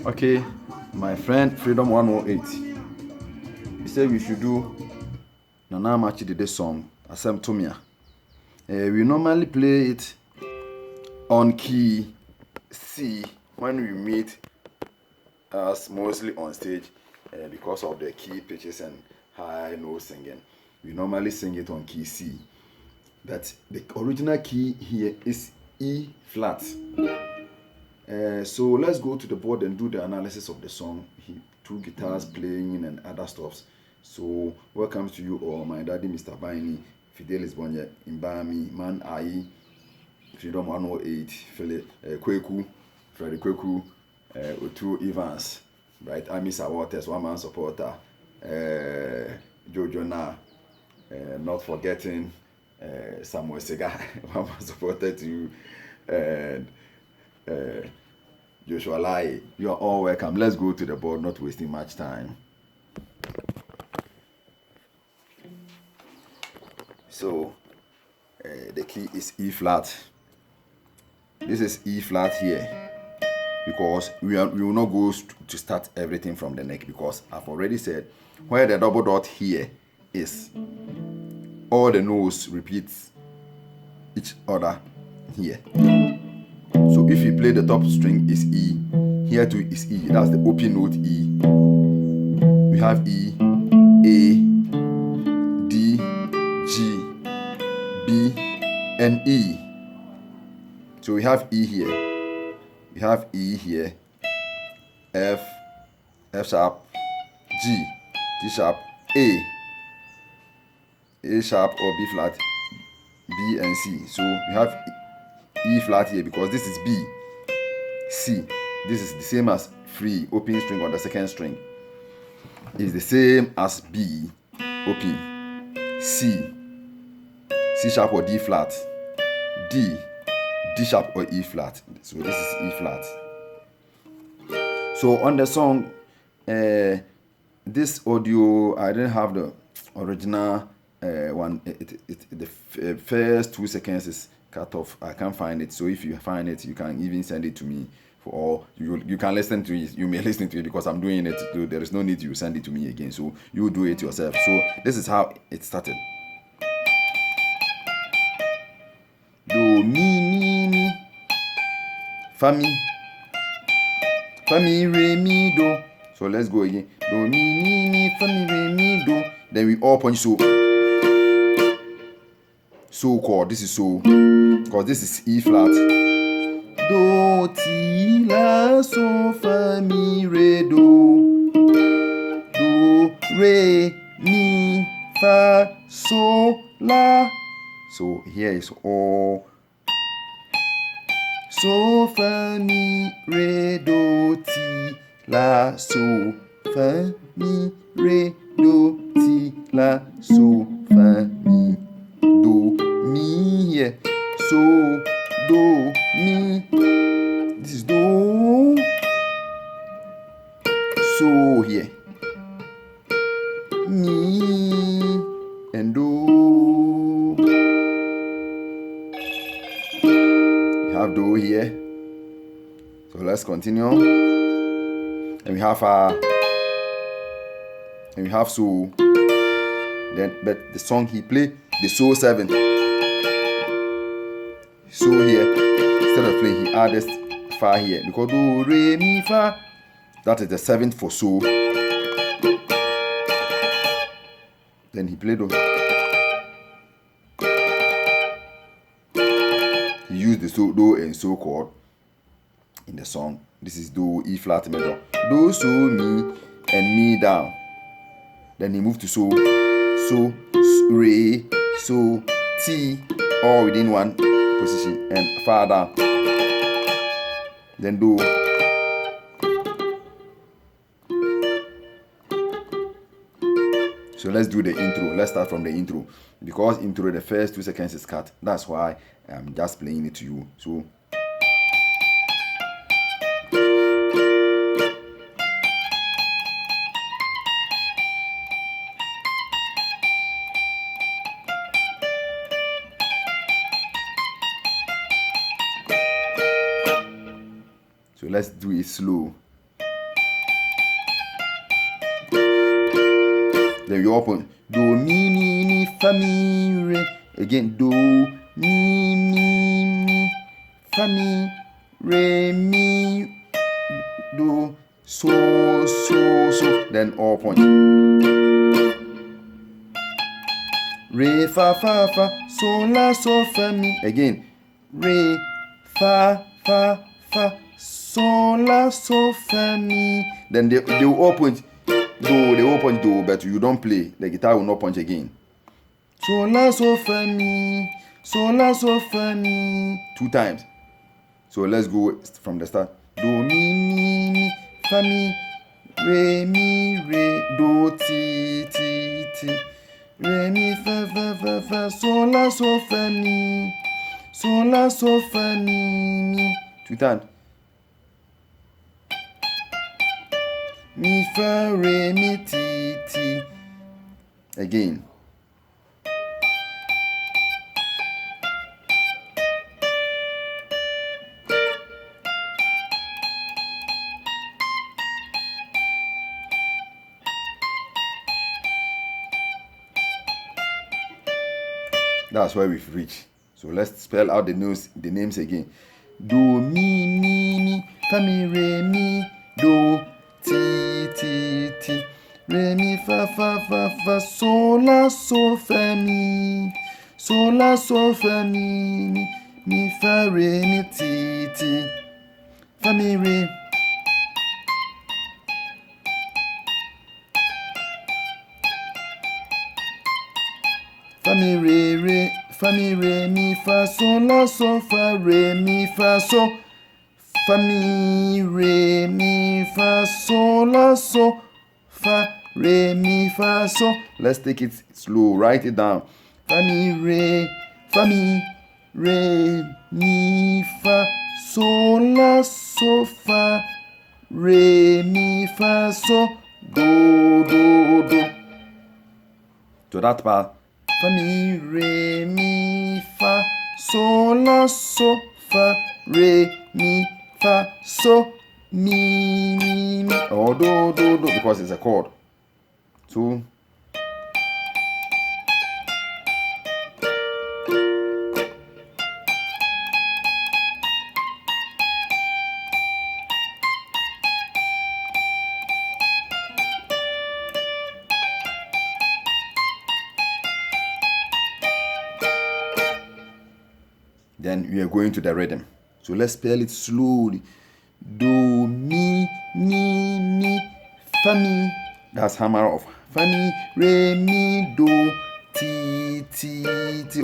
Okay, my friend Freedom 108. He said we should do Nana Amakye Dede song, Asem Tomia. We normally play it on key C when we meet us mostly on stage because of the key pitches and high note singing. We normally sing it on key C. But the original key here is E flat. So let's go to the board and do the analysis of the song. Two guitars playing and other stuffs. So welcome to you all, my daddy Mr. Baini, Fidelis Bonye, Imbami, Man Ai, Freedom 108, Kweku, Freddy Kweku, Otu Evans, right? Amisa Waters, one man supporter, Jojo Na, not forgetting Samuel Sega, one man supporter to and Joshua Lai. You are all welcome. Let's go to the board, not wasting much time. So the key is E flat. This is E flat here because we will not go to start everything from the neck, because I've already said where the double dot here is, all the notes repeats each other here. So if you play the top string is E, here too is E. That's the open note E. We have E, A, D, G, B, and E. So we have E here. We have E here. F, F sharp, G, G sharp, A sharp or B flat, B and C. So we have E flat here because this is B, C. This is the same as free open string on the second string. It's the same as B, open, C, C sharp or D flat, D, D sharp or E flat. So this is E flat. So on the song, this audio, I didn't have the original one. The first 2 seconds is cut off. I can't find it. So if you find it, you can even send it to me, or you can listen to it. You may listen to it because I'm doing it. So there is no need to send it to me again. So you do it yourself. So this is how it started. Do mi fa mi re mi do. So let's go again. Do mi fa mi re mi do. Then we all punch so chord. This is so, because this is E flat. Do ti la so fa mi re do. Do re mi fa so la. So here is all. So fa mi re do ti la so fa mi re do ti la so fa mi do mi here. So do mi. This is do. So here. Mi and do. We have do here. So let's continue. And we have so. Then but the song he played the so 7. So here, instead of playing, he added fa here because do re mi fa. That is the 7th for so. Then he played do. He used the so do and so chord in the song. This is do E flat major. Do so mi and mi down. Then he moved to so re, so ti, all within one position, and fa down. Then do. So let's do the intro. Let's start from the intro, because intro the first 2 seconds is cut. That's why I'm just playing it to you. So let's do it slow. Then you open do mi fa mi re. Again do mi fa mi re mi do so. Then all point. Re fa so la so fa mi. Again re fa so la so fa mi. Then they will all point do. They will point do, but you don't play. The guitar will not punch again. So la so fa mi, so la so fa mi. 2 times. So let's go from the start. Do mi fa mi re mi re do ti re mi fa so la so fa mi, so la so fa mi. 2 times. Mi fa re mi ti. Again. That's where we've reached. So let's spell out the names again. Do mi fa mi re mi do ti re mi fa so la so fa mi, so la so fa mi fa re mi ti fa mi re. Fa mi re mi fa so la so fa re mi fa so. Fa mi re mi fa so la so fa re mi fa so. Let's take it slow. Write it down. Fa mi re mi fa so la so fa re mi fa so do. So that part. Fa mi re mi fa so la so fa re mi fa so mi. Or do because it's a chord. So then we are going to the rhythm. So let's spell it slowly. Do mi fa mi. That's hammer off. Fa mi re mi do ti.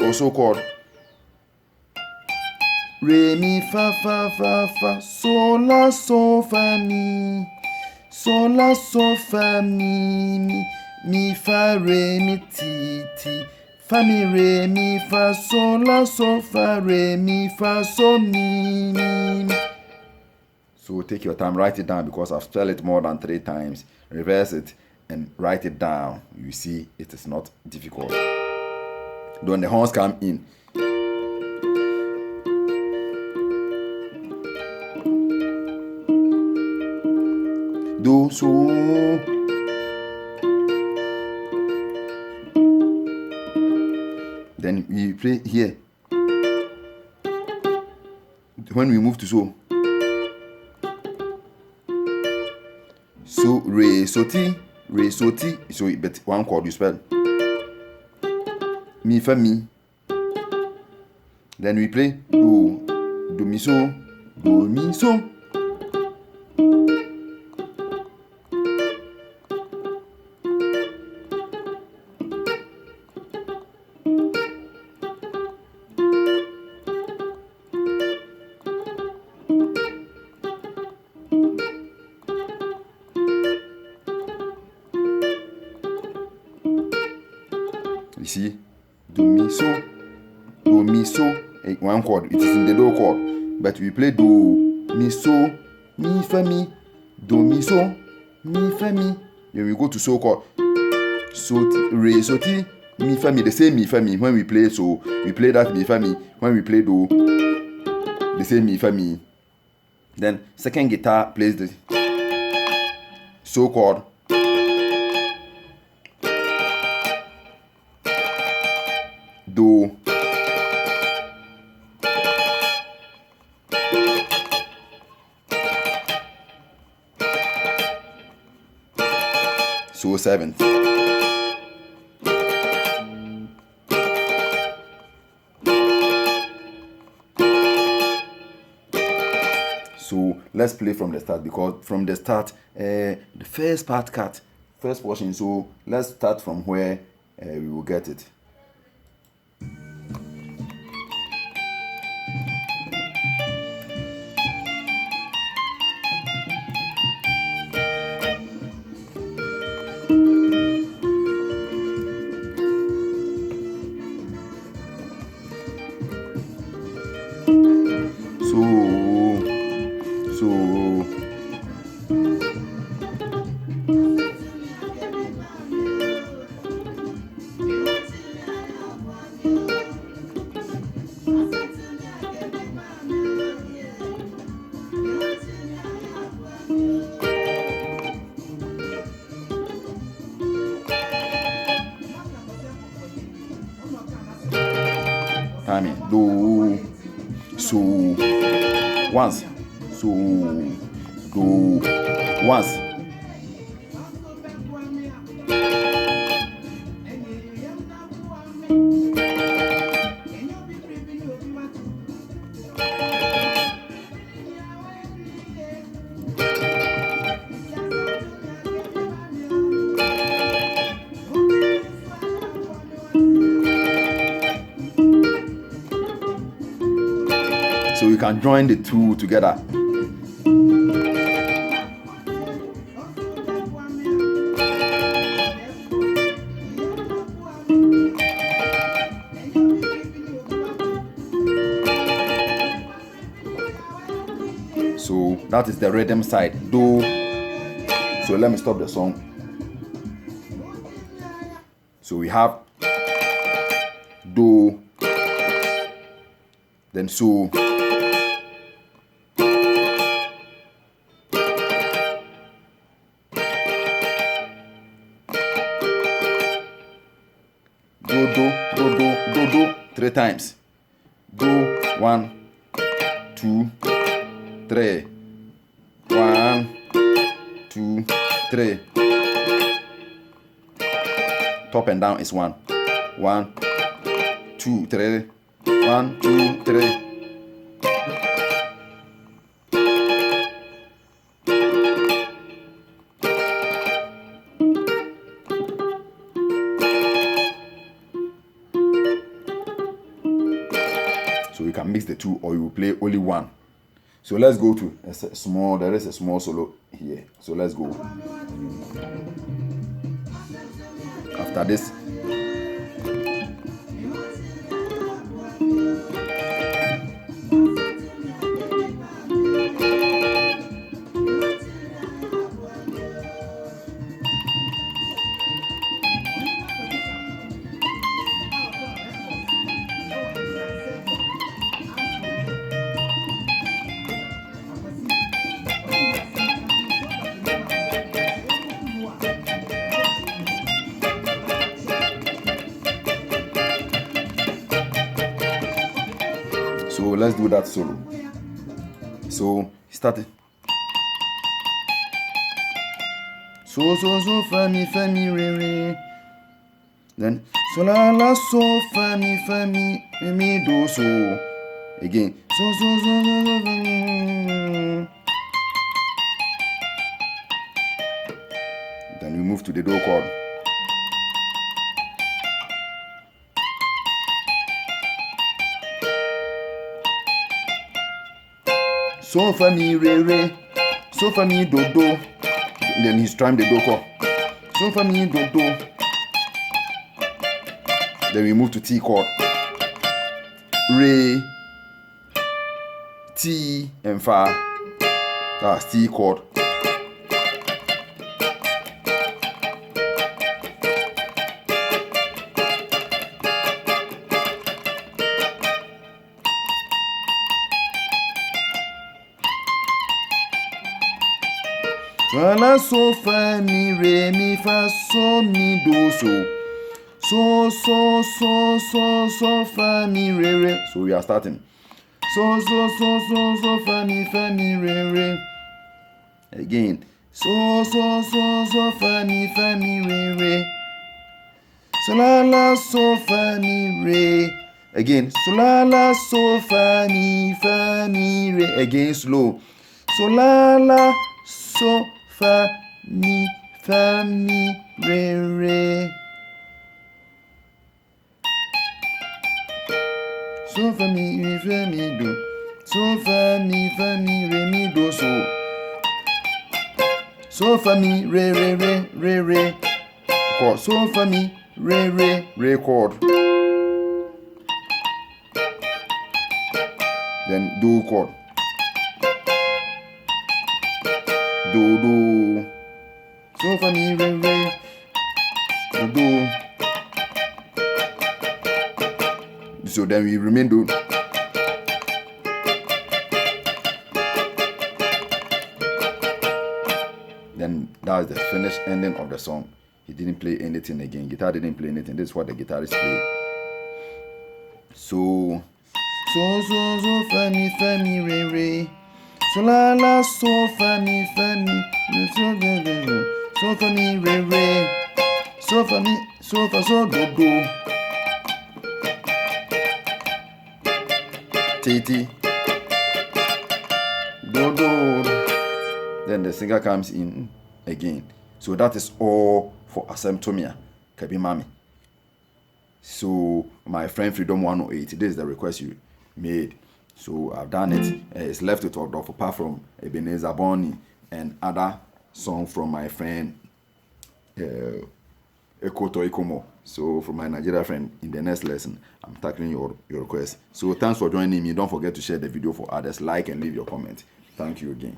Also chord. Re mi fa so la so fa mi, so la so fa mi fa re mi ti. Fa mi re mi fa so la so fa re mi fa so mi. So take your time, write it down because I've spelled it more than 3 times. Reverse it and write it down. You see, it is not difficult. When the horns come in, do so. Then we play here. When we move to so re so ti. So but one chord you spell mi fa mi. Then we play do mi so. You see, do mi so, one chord. It is in the do chord, but we play do mi so mi fa mi, do mi so mi fa mi. Then we go to so chord, re so ti mi fa mi. The same mi fa mi. When we play so, we play that mi fa mi. When we play do, the same mi fa mi. Then second guitar plays the so chord. So 7th. So let's play from the start, because from the start, the first part cut, first portion. So let's start from where we will get it. Do, so once, so do once. So you can join the two together. So that is the rhythm side. Do. So let me stop the song. So we have do, then so. Do 3 times. Do 1, 2, 3. 1, 2, 3. Top and down is 1. 1, 2, 3. 1, 2, 3. So you can mix the two, or you will play only one. So let's go to a small, there is a small solo here. So let's go. After this, so let's do that solo. So start it. So fa mi re re. Then so la so fa mi do so. Again. So. Then we move to the do chord. So fa mi re, so fa mi do. Then he's trying the do chord. So fa mi do. Then we move to T chord. Re, T, and Fa. That's T chord. La so fa mi re mi fa so mi do so. So fa mi re. So we are starting. So fa mi re. Again, So fa mi re. So la so fa mi re. Again, so la so fa mi re. Again, slow. So la so fa mi re. So fa mi do. So fa mi re mi do so. So fa mi re. Chord. So fa mi re chord. Then do chord. Do. So fa mi re. Do. So then we remain do. Then that's the finished ending of the song. He didn't play anything again. Guitar didn't play anything. This is what the guitarist played. So fa mi re. So la so fa mi so fa mi re. So fa so do. Titi. Do. Then the singer comes in again. So that is all for Asem Tomia, Kabi Mame. So my friend Freedom 108, this is the request you made. So I've done it. It's left with Odolfo apart from Ebenezer Bonny and other song from my friend Ekoto Ikomo. So from my Nigeria friend, in the next lesson, I'm tackling your request. So thanks for joining me. Don't forget to share the video for others, like and leave your comment. Thank you again.